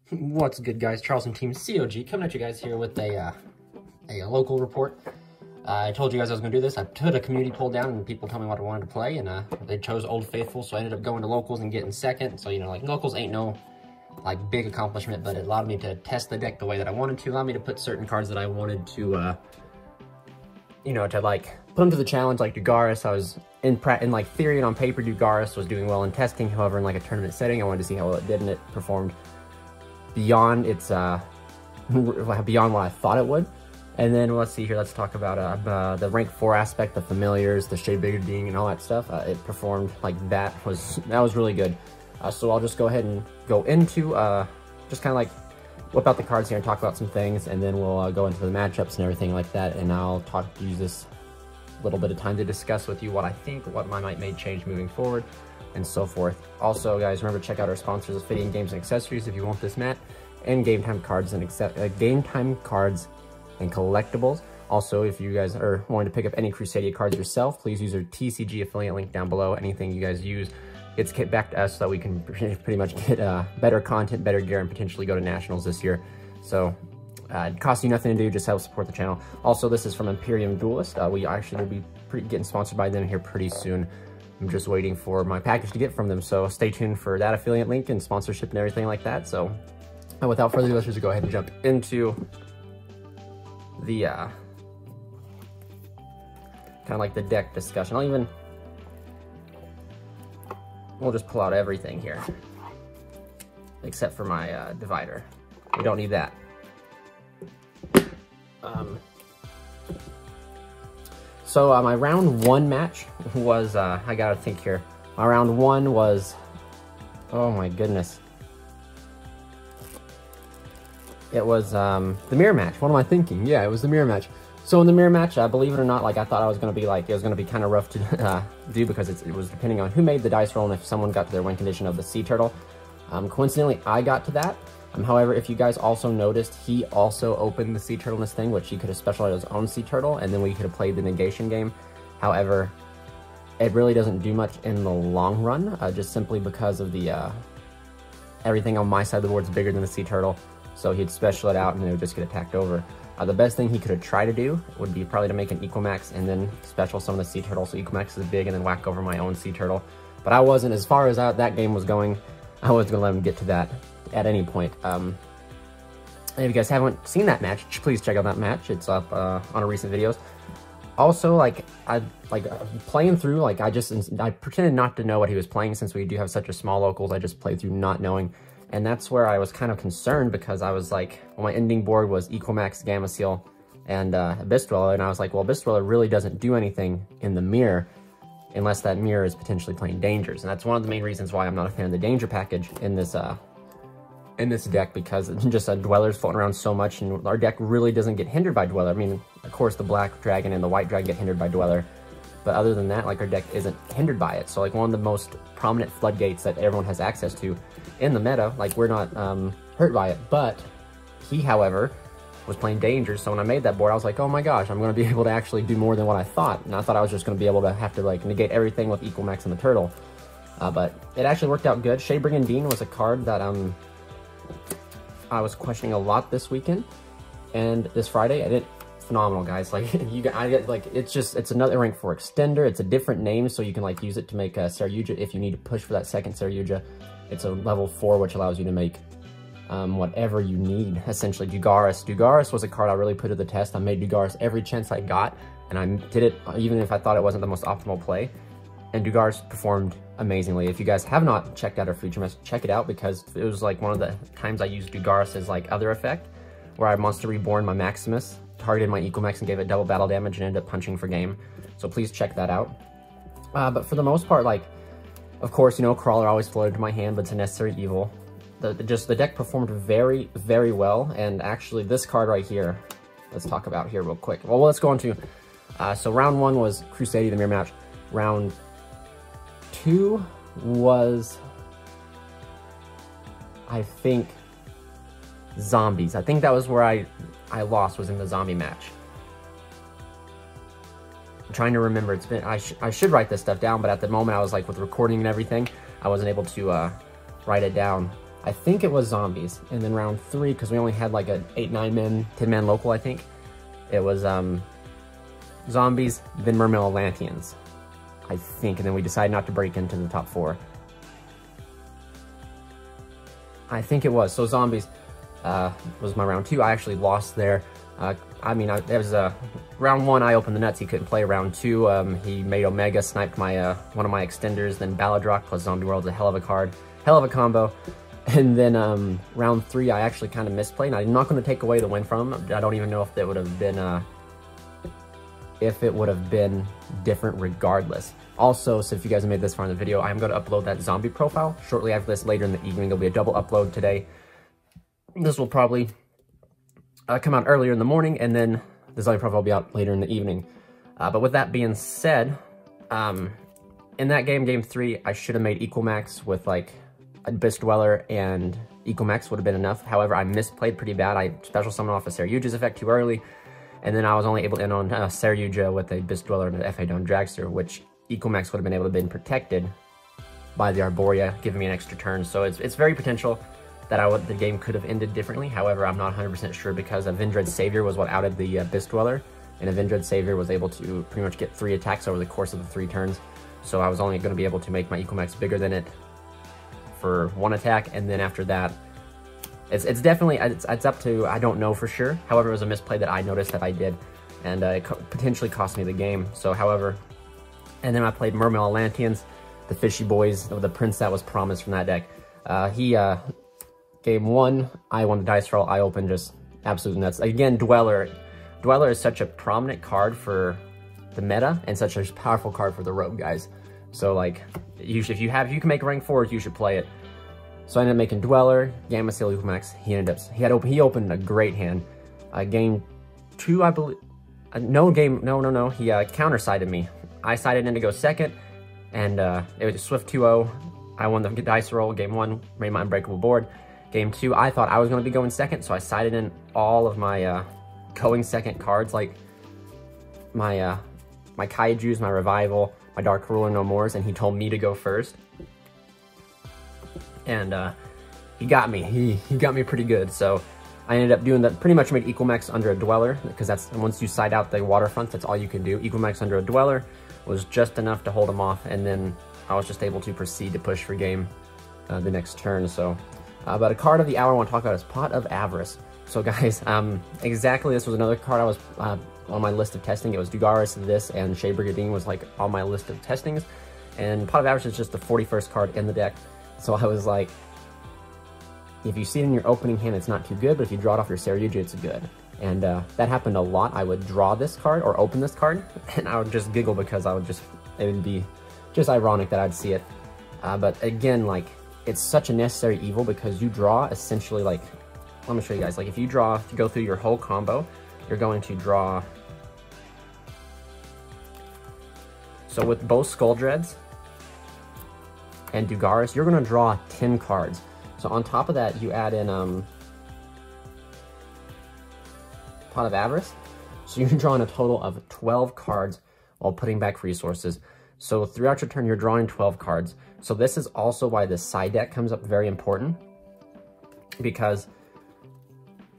What's good, guys? Charleston Team COG coming at you guys here with a local report. I told you guys I was going to do this. I put a community poll down and people told me what I wanted to play, and they chose Old Faithful, so I ended up going to locals and getting second. So, you know, like, locals ain't no, like, big accomplishment, but it allowed me to test the deck the way that I wanted to, allowed me to put certain cards that I wanted to, you know, to, like, put them to the challenge, like Dugaris. I was, in like, theory and on paper, Dugaris was doing well in testing. However, in, like, a tournament setting, I wanted to see how well it did, and it performed beyond its, beyond what I thought it would. And then let's see here, let's talk about the rank 4 aspect, the familiars, the Shade Brigadier, and all that stuff. It performed like that was really good. So I'll just go ahead and go into, just kind of like whip out the cards here and talk about some things, and then we'll go into the matchups and everything like that, and I'll use this little bit of time to discuss with you what I think, what I might make change moving forward, and so forth. Also, guys, remember to check out our sponsors, OPHIDIAN Games and Accessories, if you want this mat, and GameTime cards and GameTime cards and collectibles. Also, if you guys are wanting to pick up any Crusadia cards yourself, please use our TCG affiliate link down below. Anything you guys use gets kicked back to us so that we can pretty much get better content, better gear, and potentially go to nationals this year. So it costs you nothing to do, just help support the channel. Also, this is from Imperium Duelist. We actually will be getting sponsored by them here pretty soon. I'm just waiting for my package to get from them, so stay tuned for that affiliate link and sponsorship and everything like that. So without further ado, let's just go ahead and jump into the kind of like the deck discussion. We'll just pull out everything here except for my divider. We don't need that. So my round 1 match was, I gotta think here. My round 1 was, oh my goodness. It was the mirror match. What am I thinking? Yeah, it was the mirror match. So in the mirror match, believe it or not, like, I thought I was going to be like, it was going to be kind of rough to do because it was depending on who made the dice roll and if someone got to their win condition of the sea turtle. Coincidentally, I got to that. However, if you guys also noticed, he also opened the sea turtle in this thing, which he could have specialized his own sea turtle, and then we could have played the negation game. However, it really doesn't do much in the long run, just simply because of the everything on my side of the board is bigger than the sea turtle. So he'd special it out and it would just get attacked over. The best thing he could have tried to do would be probably to make an Equamax and then special some of the sea turtles so Equamax is big and then whack over my own sea turtle. But I wasn't, as far as that game was going, I wasn't going to let him get to that at any point. And if you guys haven't seen that match, please check out that match. It's up on a recent videos. Also, like, playing through, like, I pretended not to know what he was playing since we do have such a small locals. I just played through not knowing. And that's where I was kind of concerned because I was like, well, my ending board was Equamax, Gamma Seal, and Abyss Dweller, and I was like, well, Abyss Dweller really doesn't do anything in the mirror unless that mirror is potentially playing Dangers. And that's one of the main reasons why I'm not a fan of the Danger package in this deck, because just Dweller's floating around so much, and our deck really doesn't get hindered by Dweller. I mean, of course, the Black Dragon and the White Dragon get hindered by Dweller, but other than that, like, our deck isn't hindered by it. So, like, one of the most prominent floodgates that everyone has access to in the meta, like, we're not hurt by it. But he, however, was playing Danger, so when I made that board, I was like, oh my gosh, I'm going to be able to actually do more than what I thought. And I thought I was just going to be able to have to, like, negate everything with Equamax and the Turtle. But it actually worked out good. Shade Brigadier was a card that I was questioning a lot this weekend, and this Friday I did phenomenal, guys. Like, it's another rank 4 extender. It's a different name, so you can, like, use it to make Saryuja if you need to push for that second Saryuja. It's a level 4, which allows you to make whatever you need, essentially. Dugaris was a card I really put to the test. I made Dugaris every chance I got, and I did it even if I thought it wasn't the most optimal play, and Dugaris performed amazingly. If you guys have not checked out our feature message, check it out, because it was like one of the times I used Dugaris as like other effect, where I Monster Reborn my Maximus, targeted my Equamax and gave it double battle damage and ended up punching for game. So please check that out. But for the most part, like, of course, you know, Crawler always floated to my hand, but it's a necessary evil. The deck performed very, very well, and actually this card right here, let's talk about here real quick. Well, let's go on to, so round 1 was Crusadia, the mirror match. Round 2 was, I think, Zombies. I think that was where I lost, was in the zombie match. I'm trying to remember. It's been, I should write this stuff down, but at the moment I was like, with recording and everything, I wasn't able to write it down. I think it was zombies. And then round 3, because we only had like an 8, 9-man, 10-man local, I think. It was zombies, then Mermail Atlanteans, I think. And then we decided not to break into the top 4. I think it was. So zombies was my round 2. I actually lost there. I mean, it was round 1, I opened the nuts. He couldn't play. Round 2, he made Omega, sniped my one of my extenders, then Balladrock plus Zombie World's a hell of a card. Hell of a combo. And then round 3, I actually kind of misplayed. I'm not going to take away the win from him. I don't even know if it would have been different regardless. Also, so if you guys have made this far in the video, I'm going to upload that zombie profile shortly after this later in the evening. There'll be a double upload today. This will probably come out earlier in the morning, and then the zombie profile will be out later in the evening. But with that being said, in that game 3, I should have made Equal Max with like Abyss Dweller, and Equal Max would have been enough. However, I misplayed pretty bad. I special summoned off a Saryuja's effect too early, and then I was only able to end on Saryuja with a Abyss Dweller and an FA Down Dragster, which Equal Max would have been able to been protected by the Arborea, giving me an extra turn. So it's very potential that the game could have ended differently. However, I'm not 100% sure because Avendred Savior was what outed the Abyss Dweller, and Avendred Savior was able to pretty much get 3 attacks over the course of the 3 turns. So I was only going to be able to make my Equal Max bigger than it for 1 attack, and then after that, it's definitely, it's up to, I don't know for sure. However, it was a misplay that I noticed that I did, and it potentially cost me the game. So, however, and then I played Mermail Atlanteans, the fishy boys, the prince that was promised from that deck. Game 1, I won the dice roll. I opened just absolute nuts. Again, Dweller. Dweller is such a prominent card for the meta and such a powerful card for the rogue guys. So like, if you can make rank 4s, you should play it. So I ended up making Dweller, Gamma Seal, Equal Max. He opened a great hand. Game 2, I believe. No. He counter-sided me. I sided in to go second, and it was a swift 2-0. I won the dice roll. Game 1, made my unbreakable board. Game 2, I thought I was going to be going second, so I sided in all of my going second cards, like my Kaijus, my Revival, my Dark Ruler, No Mores, and he told me to go first. And he got me. He got me pretty good. So I ended up doing that. Pretty much made Equal Max under a Dweller, because that's once you side out the waterfront, that's all you can do. Equal Max under a Dweller was just enough to hold him off, and then I was just able to proceed to push for game the next turn. So, but a card of the hour I want to talk about is Pot of Avarice. So guys, exactly, this was another card I was on my list of testing. It was Dugaris, this, and Shea Brigadine was like on my list of testings. And Pot of Avarice is just the 41st card in the deck. So I was like, if you see it in your opening hand, it's not too good, but if you draw it off your Saryuja, it's good. And that happened a lot. I would draw this card or open this card, and I would just giggle because it would be just ironic that I'd see it. But again, like, it's such a necessary evil because you draw essentially, like, let me show you guys. Like, if you go through your whole combo, you're going to draw. So with both Skull Dreads and Dugaris, you're going to draw 10 cards. So on top of that, you add in Pot of Avarice. So you're drawing a total of 12 cards while putting back resources. So throughout your turn, you're drawing 12 cards. So this is also why the side deck comes up very important, because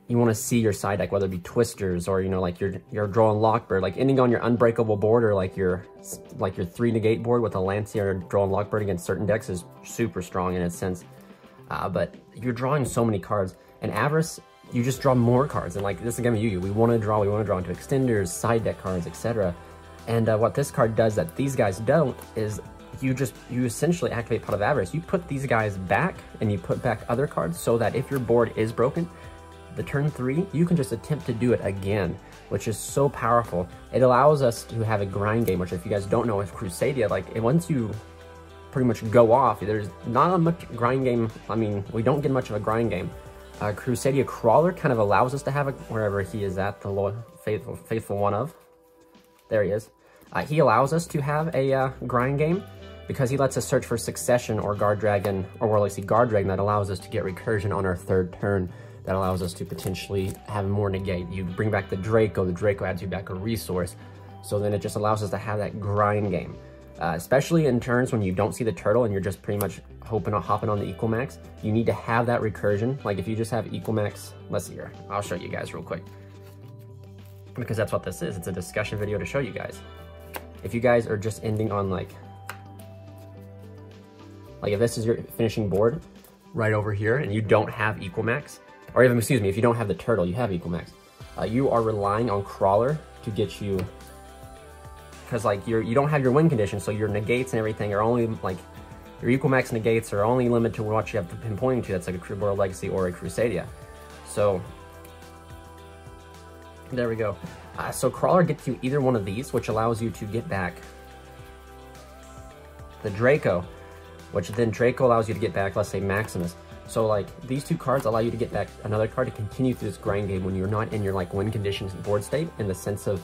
you want to see your side deck, whether it be Twisters or, you know, like you're drawing Lockbird, like ending on your unbreakable board, or like your 3 negate board with a Lancea or drawing Lockbird against certain decks is super strong in its sense. But you're drawing so many cards, and Avarice, you just draw more cards. And like, this is a game of Yu-Gi-Oh! We want to draw into extenders, side deck cards, etc. And what this card does that these guys don't is you essentially activate Pot of Avarice. You put these guys back, and you put back other cards so that if your board is broken, the turn 3, you can just attempt to do it again, which is so powerful. It allows us to have a grind game, which if you guys don't know with Crusadia, like, once you pretty much go off, there's not a much grind game. I mean, we don't get much of a grind game. Crusadia Crawler kind of allows us to have wherever he is at, the faithful one of. There he is. He allows us to have a grind game because he lets us search for Succession or Guard Dragon, or Warlike Guard Dragon that allows us to get recursion on our 3rd turn. That allows us to potentially have more negate. You bring back the Draco adds you back a resource. So then it just allows us to have that grind game. Especially in turns when you don't see the turtle and you're just pretty much hopping on the equal max. You need to have that recursion. Like if you just have equal max, let's see here. I'll show you guys real quick. Because that's what this is. It's a discussion video to show you guys. If you guys are just ending on like if this is your finishing board right over here and you don't have equal max, or even, excuse me, if you don't have the turtle, you have equal max, you are relying on crawler to get you, because like you don't have your win condition, so your negates and everything are only like, your equal max negates are only limited to what you have pinpointing to. That's like a Crude World Legacy or a Crusadia. So there we go. So crawler gets you either one of these, which allows you to get back the Draco, which then Draco allows you to get back, let's say, Maximus. So like these two cards allow you to get back another card to continue through this grind game when you're not in your like win conditions board state, in the sense of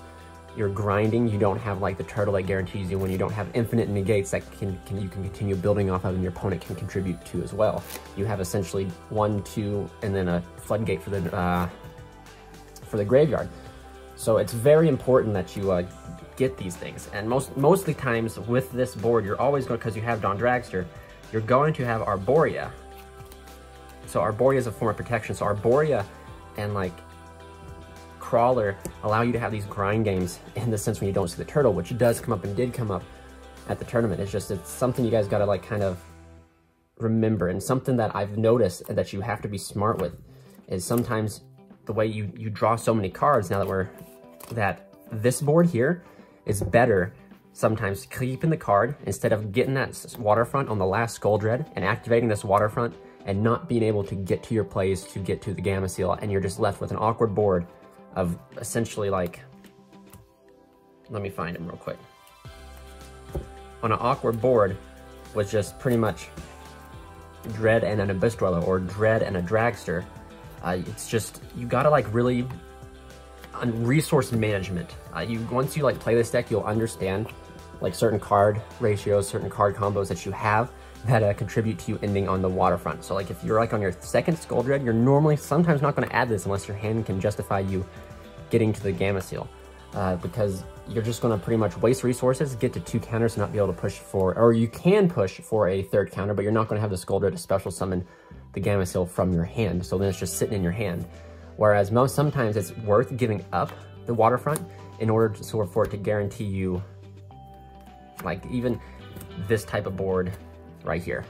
you're grinding. You don't have like the turtle that guarantees you, when you don't have infinite negates that you can continue building off of and your opponent can contribute to as well. You have essentially 1, 2, and then a floodgate for the graveyard. So it's very important that you get these things. And mostly times with this board, you're always going, because you have Dawn Dragster, you're going to have Arborea. So Arborea is a form of protection. So Arborea and like Crawler allow you to have these grind games in the sense when you don't see the turtle, which does come up and did come up at the tournament. It's something you guys got to like kind of remember, and something that I've noticed that you have to be smart with is sometimes the way you draw so many cards now that this board here is better sometimes keeping the card instead of getting that waterfront on the last Skull Dread and activating this waterfront and not being able to get to your plays to get to the Gamma Seal, and you're just left with an awkward board of essentially like, let me find him real quick. On an awkward board with just pretty much Dread and an Abyss Dweller or Dread and a Dragster. It's just, you gotta like really, resource management. Once you like play this deck, you'll understand like certain card ratios, certain card combos that you have that contribute to you ending on the waterfront. So like if you're like on your second Skull Dread, you're normally sometimes not going to add this unless your hand can justify you getting to the Gamma Seal, because you're just going to pretty much waste resources, get to 2 counters, and not be able to push for, or you can push for a 3rd counter, but you're not going to have the Skull Dread to special summon the Gamma Seal from your hand, so then it's just sitting in your hand. Whereas sometimes it's worth giving up the waterfront in order for it to guarantee you like even this type of board right here.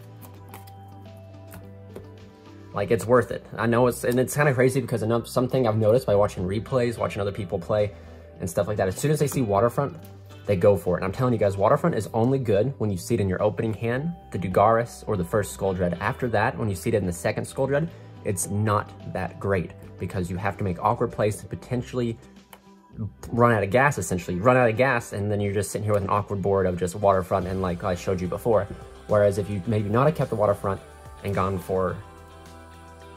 Like, it's worth it. I know it's kind of crazy because something I've noticed by watching replays, watching other people play and stuff like that, as soon as they see waterfront, they go for it. And I'm telling you guys, waterfront is only good when you see it in your opening hand, the Dugaris or the first Skull Dread. After that, when you see it in the second Skull Dread, it's not that great because you have to make awkward plays to potentially run out of gas, and then you're just sitting here with an awkward board of just waterfront and like I showed you before. Whereas if you maybe not have kept the waterfront and gone for,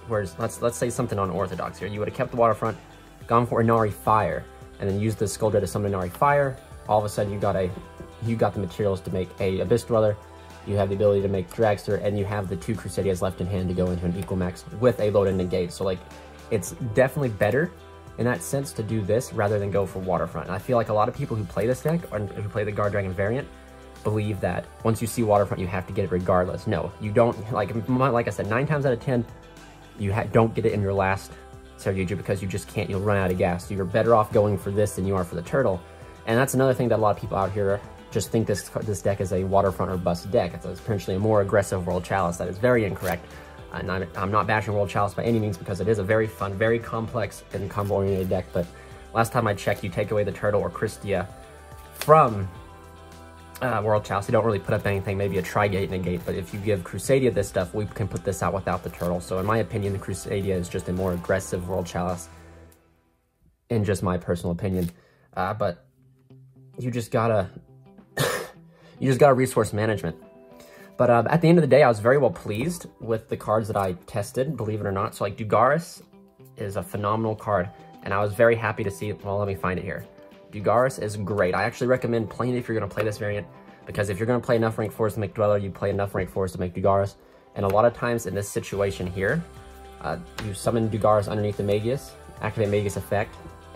let's say something unorthodox here, you would have kept the waterfront, gone for Inari Fire, and then used the Skull Dread to summon Inari Fire. All of a sudden you got the materials to make a Abyss Dweller, you have the ability to make Dragster, and you have the 2 Crusadias left in hand to go into an equal max with a loaded negate. So like, it's definitely better in that sense to do this rather than go for waterfront. And I feel like a lot of people who play this deck or who play the Guard Dragon variant believe that once you see waterfront, you have to get it regardless. No, you don't. Like I said, 9 times out of 10, you don't get it in your last Seryuju because you just can't. You'll run out of gas. So you're better off going for this than you are for the turtle. And that's another thing that a lot of people out here just think this deck is a waterfront or bust deck. It's potentially a more aggressive World Chalice. That is very incorrect. And I'm not bashing World Chalice by any means because it is a very fun, very complex and combo-oriented deck. But last time I checked, you take away the turtle or Christia from World Chalice, you don't really put up anything, maybe a Trigate negate. But if you give Crusadia this stuff, we can put this out without the turtle. So in my opinion, the Crusadia is just a more aggressive World Chalice, in just my personal opinion. But you just gotta resource management. But at the end of the day, I was very well pleased with the cards that I tested, believe it or not. So like Dugaris is a phenomenal card, and I was very happy to see, well, let me find it here. Dugaris is great. I actually recommend playing it if you're going to play this variant, because if you're going to play enough rank 4s to make Dweller, you play enough rank 4s to make Dugaris. And a lot of times in this situation here, you summon Dugaris underneath the Magius, activate Magius effect,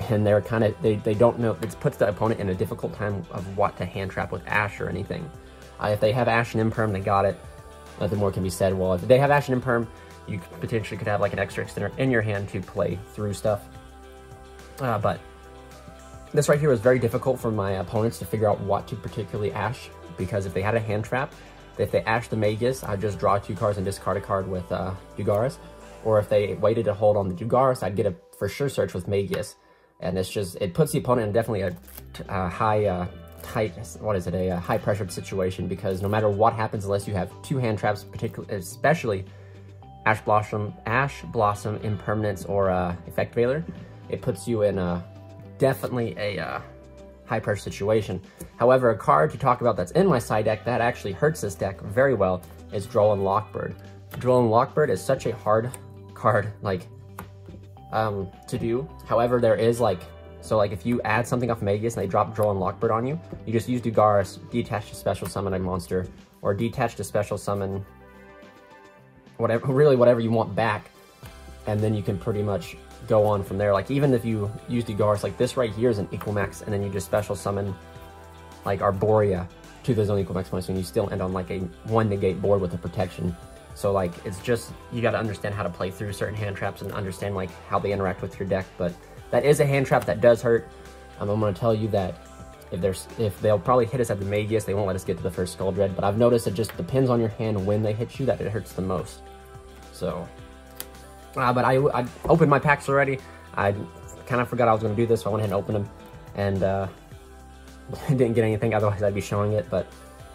and they're kind of, they don't know, it puts the opponent in a difficult time of what to hand trap with Ash or anything. If they have Ash and Imperm, they got it. Nothing more can be said. Well, if they have Ash and Imperm, you potentially could have like an extra extender in your hand to play through stuff. But this right here was very difficult for my opponents to figure out what to particularly Ash, because if they had a hand trap, if they Ash the Magus, I'd just draw 2 cards and discard a card with Dugaris. Or if they waited to hold on the Dugaris, I'd get a for sure search with Magus. And it's just, it puts the opponent in definitely a high, high pressured situation, because no matter what happens, unless you have 2 hand traps, particularly, especially Ash Blossom, Impermanence, or Effect Veiler, it puts you in definitely a high pressure situation. However, a card to talk about that's in my side deck that actually hurts this deck very well is Droll and Lockbird. Droll and Lockbird is such a hard card, like, to do. However, there is like, so like if you add something off Magus and they drop Droll and Lockbird on you, you just use Dugaris, detach to special summon a monster, or detach to special summon whatever you want back, and then you can pretty much go on from there. Like, even if you use Dugaris, like this right here is an equal max, and then you just special summon like Arborea to those own equal max points, and you still end on like a 1 negate board with a protection. So like, it's just, you got to understand how to play through certain hand traps and understand like how they interact with your deck. But that is a hand trap that does hurt. I'm going to tell you that if they'll probably hit us at the Magus, they won't let us get to the first Skull Dread. But I've noticed it just depends on your hand when they hit you that it hurts the most. So, but I opened my packs already. I kind of forgot I was going to do this, so I went ahead and opened them, and didn't get anything. Otherwise, I'd be showing it. But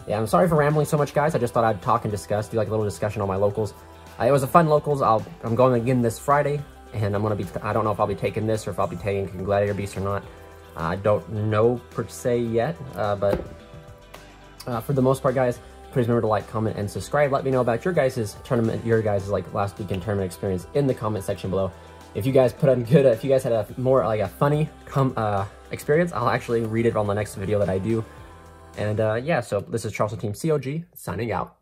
yeah, I'm sorry for rambling so much, guys. I just thought I'd talk and discuss, do like a little discussion on my locals. It was a fun locals. I'm going again this Friday, and I'm going to be, I don't know if I'll be taking this or if I'll be taking Gladiator Beast or not. I don't know per se yet, but for the most part, guys, please remember to like, comment, and subscribe. Let me know about your guys' tournament, your guys' like last weekend tournament experience in the comment section below. If you guys put on good, if you guys had a more like a funny experience, I'll actually read it on the next video that I do. And yeah, so this is Charleston Team COG signing out.